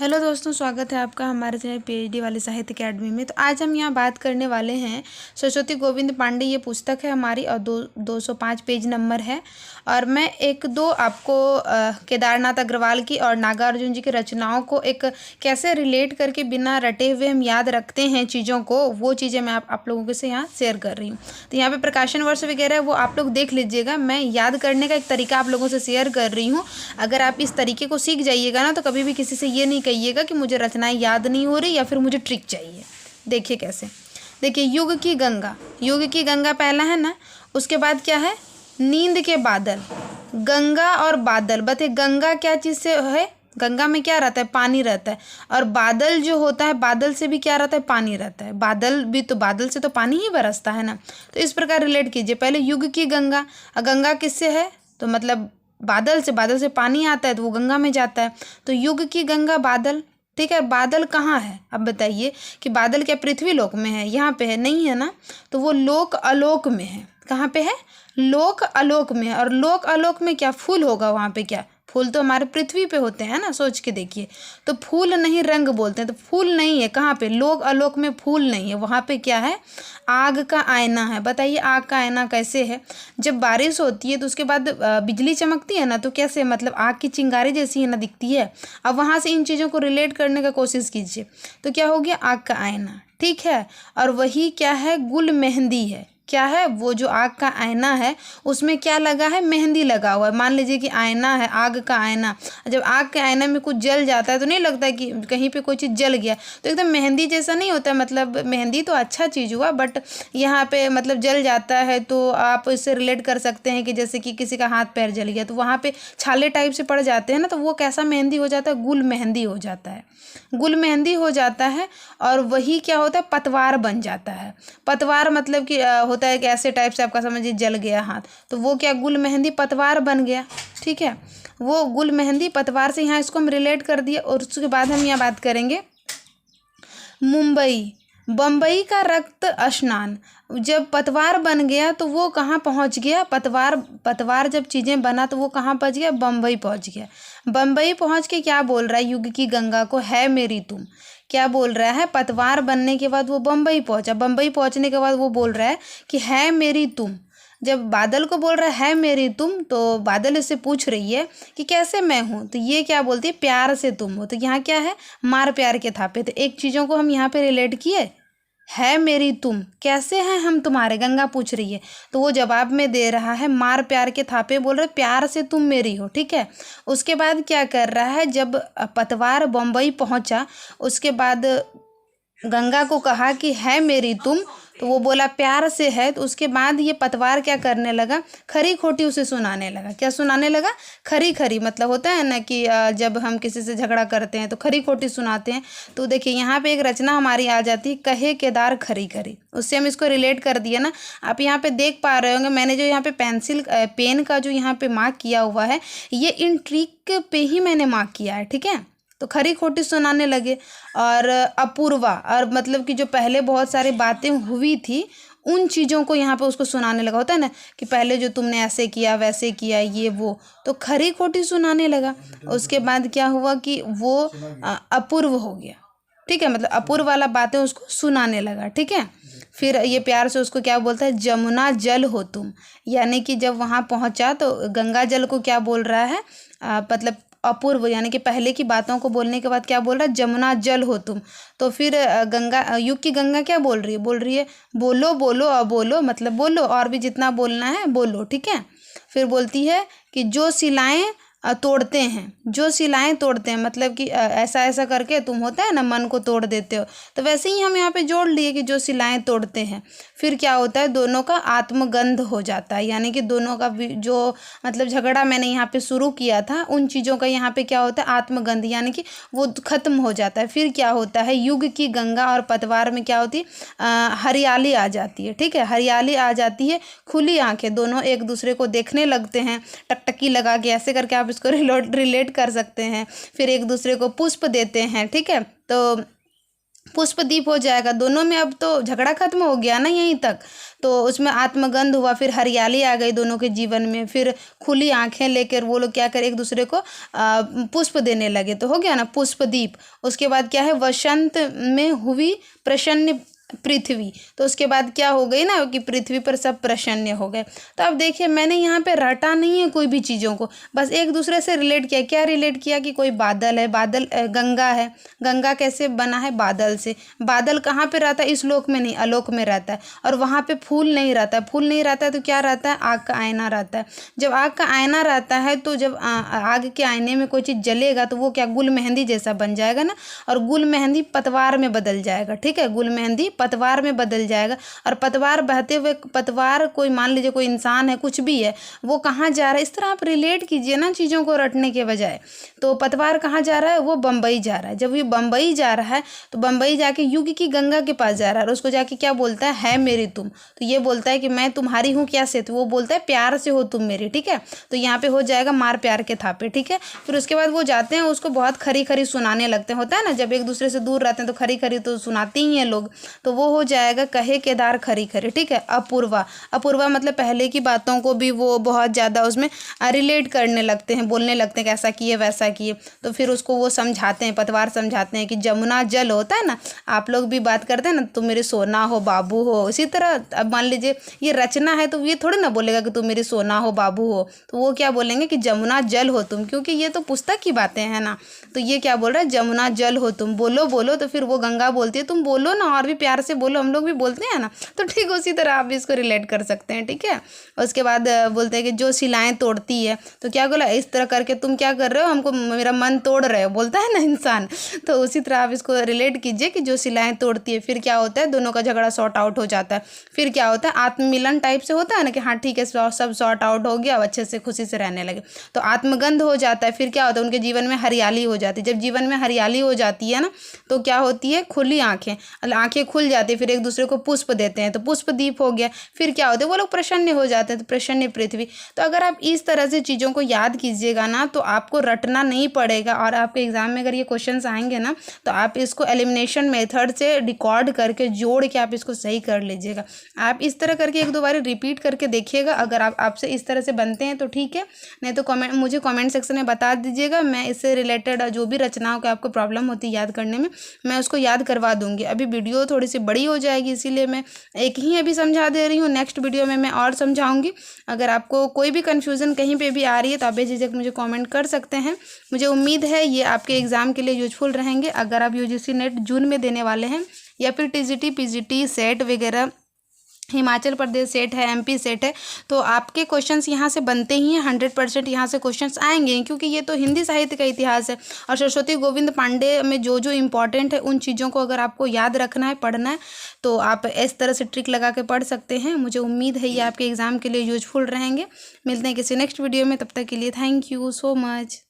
Hello दोस्तों, स्वागत है आपका हमारे चैनल पीएचडी वाले साहित्य अकेडमी में। तो आज हम यहाँ बात करने वाले हैं सरस्वती गोविंद पांडे। ये पुस्तक है हमारी और 205 पेज नंबर है। और मैं एक दो आपको केदारनाथ अग्रवाल की और नागार्जुन जी की रचनाओं को एक कैसे रिलेट करके बिना रटे हुए हम याद रखते हैं चीज़ों को, वो चीज़ें मैं आप लोगों के से यहाँ शेयर कर रही हूँ। तो यहाँ पे प्रकाशन वर्ष वगैरह है वो आप लोग देख लीजिएगा। मैं याद करने का एक तरीका आप लोगों से शेयर कर रही हूँ। अगर आप इस तरीके को सीख जाइएगा ना, तो कभी भी किसी से ये नहीं कहिएगा कि मुझे रचनाएं याद नहीं हो रही या फिर मुझे ट्रिक चाहिए। देखिए कैसे, देखिए युग की गंगा पहला है ना। उसके बाद क्या है, नींद के बादल। गंगा और बादल, बताइए गंगा क्या चीज़ से है? गंगा में क्या रहता है? पानी रहता है। और बादल जो होता है, बादल से भी क्या रहता है? पानी रहता है। बादल भी तो, बादल से तो पानी ही बरसता है ना। तो इस प्रकार रिलेट कीजिए। पहले युग की गंगा, गंगा किससे है? तो मतलब बादल से पानी आता है तो वो गंगा में जाता है। तो युग की गंगा बादल, ठीक है। बादल कहाँ है? अब बताइए कि बादल क्या पृथ्वी लोक में है? यहाँ पे है नहीं है ना। तो वो लोक आलोक में है। कहाँ पे है? लोक आलोक में है। और लोक आलोक में क्या फूल होगा? वहाँ पे क्या फूल? तो हमारे पृथ्वी पे होते हैं ना, सोच के देखिए। तो फूल नहीं रंग बोलते हैं, तो फूल नहीं है। कहाँ पे? लोक आलोक में फूल नहीं है। वहाँ पे क्या है? आग का आयना है। बताइए आग का आयना कैसे है? जब बारिश होती है तो उसके बाद बिजली चमकती है ना, तो कैसे, मतलब आग की चिंगारी जैसी है ना दिखती है। अब वहाँ से इन चीज़ों को रिलेट करने का कोशिश कीजिए। तो क्या हो गया? आग का आयना, ठीक है। और वही क्या है? गुल मेहंदी है। क्या है? वो जो आग का आयना है उसमें क्या लगा है? मेहंदी लगा हुआ है। मान लीजिए कि आयना है, आग का आयना। जब आग के आयना में कुछ जल जाता है तो नहीं लगता है कि कहीं पे कोई चीज़ जल गया, तो एकदम मेहंदी जैसा नहीं होता। मतलब मेहंदी तो अच्छा चीज़ हुआ, बट यहाँ पे मतलब जल जाता है तो आप इससे रिलेट कर सकते हैं कि जैसे कि किसी का हाथ पैर जल गया तो वहाँ पे छाले टाइप से पड़ जाते हैं ना, तो वो कैसा मेहंदी हो जाता है? गुल मेहंदी हो जाता है। गुल मेहंदी हो जाता है। और वही क्या होता है? पतवार बन जाता है। पतवार मतलब कि होता है कि ऐसे टाइप से आपका समझिए जल गया हाथ, तो वो क्या? गुल मेहंदी पतवार बन गया, ठीक है। वो गुल मेहंदी पतवार से यहाँ इसको हम रिलेट कर दिए। और उसके बाद हम यहाँ बात करेंगे मुंबई, बम्बई का रक्त स्नान। जब पतवार बन गया तो वो कहाँ पहुँच गया? पतवार जब चीज़ें बना तो वो कहाँ पहुँच गया? बम्बई पहुँच गया। बम्बई पहुँच के क्या बोल रहा है? युग की गंगा को, है मेरी तुम। क्या बोल रहा है? पतवार बनने के बाद वो बम्बई पहुँचा। बम्बई पहुँचने के बाद वो बोल रहा है कि है मेरी तुम। जब बादल को बोल रहा है मेरी तुम, तो बादल इससे पूछ रही है कि कैसे मैं हूँ, तो ये क्या बोलती है? प्यार से तुम हो। तो यहाँ क्या है? मार प्यार के थापे। तो एक चीज़ों को हम यहाँ पे रिलेट किए, है मेरी तुम, कैसे हैं हम तुम्हारे, गंगा पूछ रही है। तो वो जवाब में दे रहा है मार प्यार के थापे, बोल रहे प्यार से तुम मेरी हो, ठीक है। उसके बाद क्या कर रहा है? जब पतवार बम्बई पहुंचा, उसके बाद गंगा को कहा कि है मेरी तुम, तो वो बोला प्यार से है। तो उसके बाद ये पतवार क्या करने लगा? खरी खोटी उसे सुनाने लगा। क्या सुनाने लगा? खरी खरी, मतलब होता है ना कि जब हम किसी से झगड़ा करते हैं तो खरी खोटी सुनाते हैं। तो देखिए यहाँ पे एक रचना हमारी आ जाती है, कहे केदार खरी खरी। उससे हम इसको रिलेट कर दिया ना। आप यहाँ पे देख पा रहे होंगे, मैंने जो यहाँ पे पेन का जो यहाँ पे मार्क किया हुआ है, ये इन ट्रिक पे ही मैंने मार्क किया है, ठीक है। तो खरी खोटी सुनाने लगे। और अपूर्वा, और मतलब कि जो पहले बहुत सारी बातें हुई थी उन चीज़ों को यहाँ पे उसको सुनाने लगा। होता है ना कि पहले जो तुमने ऐसे किया वैसे किया ये वो, तो खरी खोटी सुनाने लगा। उसके बाद क्या हुआ कि वो अपूर्व हो गया, ठीक है। मतलब अपूर्व वाला बातें उसको सुनाने लगा, ठीक है। फिर ये प्यार से उसको क्या बोलता है? जमुना जल हो तुम। यानी कि जब वहाँ पहुँचा तो गंगा जल को क्या बोल रहा है? मतलब अपूर्व, यानी कि पहले की बातों को बोलने के बाद क्या बोल रहा है? जमुना जल हो तुम। तो फिर गंगा, युग की गंगा क्या बोल रही है? बोल रही है बोलो बोलो अब बोलो, मतलब बोलो और भी जितना बोलना है बोलो, ठीक है। फिर बोलती है कि जो सिलाएं तोड़ते हैं, जो सिलाएं तोड़ते हैं, मतलब कि ऐसा ऐसा करके तुम, होता है ना, मन को तोड़ देते हो। तो वैसे ही हम यहाँ पे जोड़ लिए कि जो सिलाएं तोड़ते हैं। फिर क्या होता है? दोनों का आत्मगंध हो जाता है। यानी कि दोनों का जो मतलब झगड़ा मैंने यहाँ पे शुरू किया था, उन चीज़ों का यहाँ पे क्या होता है? आत्मगंध, यानी कि वो खत्म हो जाता है। फिर क्या होता है? युग की गंगा और पतवार में क्या होती है? हरियाली आ जाती है, ठीक है। हरियाली आ जाती है, खुली आंखें, दोनों एक दूसरे को देखने लगते हैं, टकटकी लगा के, ऐसे करके आप इसको रिलेट कर सकते हैं। फिर एक दूसरे को पुष्प देते हैं, ठीक है। तो पुष्पदीप हो जाएगा। दोनों में अब तो झगड़ा खत्म हो गया ना यहीं तक। तो उसमें आत्मगंध हुआ, फिर हरियाली आ गई दोनों के जीवन में, फिर खुली आंखें लेकर वो लोग क्या करे, एक दूसरे को पुष्प देने लगे, तो हो गया ना पुष्पदीप। उसके बाद क्या है, वसंत में हुई प्रसन्न पृथ्वी, तो उसके बाद क्या हो गई ना कि पृथ्वी पर सब प्रसन्न हो गए। तो अब देखिए मैंने यहाँ पे रटा नहीं है कोई भी चीज़ों को, बस एक दूसरे से रिलेट किया। क्या रिलेट किया कि कोई बादल है, बादल गंगा है, गंगा कैसे बना है, बादल से। बादल कहाँ पे रहता है, इस लोक में नहीं, अलोक में रहता है। और वहाँ पे फूल नहीं रहता है, फूल नहीं रहता है तो क्या रहता है, आग का आईना रहता है। जब आग का आईना रहता है तो जब आग के आईने में कोई चीज़ जलेगा तो वो क्या गुल मेहंदी जैसा बन जाएगा ना, और गुल मेहंदी पतवार में बदल जाएगा। ठीक है, गुल मेहंदी पतवार में बदल जाएगा। और पतवार बहते हुए, पतवार कोई मान लीजिए कोई इंसान है, कुछ भी है, वो कहाँ जा रहा है, इस तरह आप रिलेट कीजिए ना चीज़ों को रटने के बजाय। तो पतवार कहाँ जा रहा है, वो बम्बई जा रहा है। जब ये बम्बई जा रहा है तो बम्बई जाके युग की गंगा के पास जा रहा है, और उसको जाके क्या बोलता है मेरी तुम। तो ये बोलता है कि मैं तुम्हारी हूँ क्या से, तो वो बोलता है प्यार से हो तुम मेरी। ठीक है, तो यहाँ पे हो जाएगा मार प्यार के थापे। ठीक है, फिर उसके बाद वो जाते हैं, उसको बहुत खरी खरी सुनाने लगते हैं। होता है ना जब एक दूसरे से दूर रहते हैं तो खरी खरी तो सुनाते ही हैं लोग, तो वो हो जाएगा कहे केदार खरी खरी। ठीक है, अपूर्वा, अपूर्वा मतलब पहले की बातों को भी वो बहुत ज़्यादा उसमें रिलेट करने लगते हैं, बोलने लगते हैं कि ऐसा किए वैसा किए। तो फिर उसको वो समझाते हैं, पतवार समझाते हैं कि जमुना जल होता है ना, आप लोग भी बात करते हैं ना, तुम मेरी सोना हो बाबू हो। इसी तरह अब मान लीजिए ये रचना है तो ये थोड़ी ना बोलेगा कि तुम मेरी सोना हो बाबू हो, तो वो क्या बोलेंगे कि जमुना जल हो तुम, क्योंकि ये तो पुस्तक की बातें हैं ना। तो ये क्या बोल रहा है, जमुना जल हो तुम, बोलो बोलो। तो फिर वो गंगा बोलती है तुम बोलो ना, और भी प्यार से बोलो, हम लोग भी बोलते हैं ना। तो ठीक उसी तरह आप भी इसको रिलेट कर सकते हैं। ठीक है, उसके बाद बोलते हैं कि जो शिलाएं तोड़ती है, तो क्या बोला, इस तरह करके तुम क्या कर रहे हो, हमको मेरा मन तोड़ रहे हो, बोलता है ना इंसान। तो उसी तरह आप इसको रिलेट कीजिए कि जो शिलाएं तोड़ती है, फिर क्या होता है, दोनों का झगड़ा सॉर्ट आउट हो जाता है। फिर क्या होता है, आत्ममिलन टाइप से होता है ना कि हाँ ठीक है सब सॉर्ट आउट हो गया, अच्छे से खुशी से रहने लगे। तो आत्मगंध हो जाता है। फिर क्या होता है, उनके जीवन में हरियाली हो जाती है। जब जीवन में हरियाली हो जाती है ना, तो क्या होती है, खुली आंखें, आंखें खुल जाती है। फिर एक दूसरे को पुष्प देते हैं, तो पुष्प दीप हो गया। फिर क्या होता है, वो लोग प्रसन्न हो जाते हैं, तो प्रसन्न पृथ्वी। तो अगर आप इस तरह से चीज़ों को याद कीजिएगा ना, तो आपको रटना नहीं पड़ेगा। और आपके एग्जाम में अगर ये क्वेश्चंस आएंगे ना, तो आप इसको एलिमिनेशन मेथड से रिकॉर्ड करके जोड़ के आप इसको सही कर लीजिएगा। आप इस तरह करके एक दो बार रिपीट करके देखिएगा। अगर आपसे इस तरह से बनते हैं तो ठीक है, नहीं तो मुझे कमेंट सेक्शन में बता दीजिएगा। मैं इससे रिलेटेड जो भी रचनाओं के आपको प्रॉब्लम होती है याद करने में, मैं उसको याद करवा दूंगी। अभी वीडियो थोड़ी सी बड़ी हो जाएगी, इसीलिए मैं एक ही अभी समझा दे रही हूँ। नेक्स्ट वीडियो में मैं और समझाऊंगी। अगर आपको कोई भी कन्फ्यूज़न कहीं पे भी आ रही है तो आप बेझिझक मुझे कमेंट कर सकते हैं। मुझे उम्मीद है ये आपके एग्ज़ाम के लिए यूजफुल रहेंगे। अगर आप यूजीसी नेट जून में देने वाले हैं, या फिर टीजीटी पीजीटी सेट वगैरह, हिमाचल प्रदेश सेट है, एमपी सेट है, तो आपके क्वेश्चंस यहाँ से बनते ही हैं। 100% यहाँ से क्वेश्चंस आएंगे, क्योंकि ये तो हिंदी साहित्य का इतिहास है। और सरस्वती गोविंद पांडे में जो जो इम्पोर्टेंट है उन चीज़ों को अगर आपको याद रखना है, पढ़ना है, तो आप इस तरह से ट्रिक लगा के पढ़ सकते हैं। मुझे उम्मीद है ये आपके एग्ज़ाम के लिए यूजफुल रहेंगे। मिलते हैं किसी नेक्स्ट वीडियो में, तब तक के लिए थैंक यू सो मच।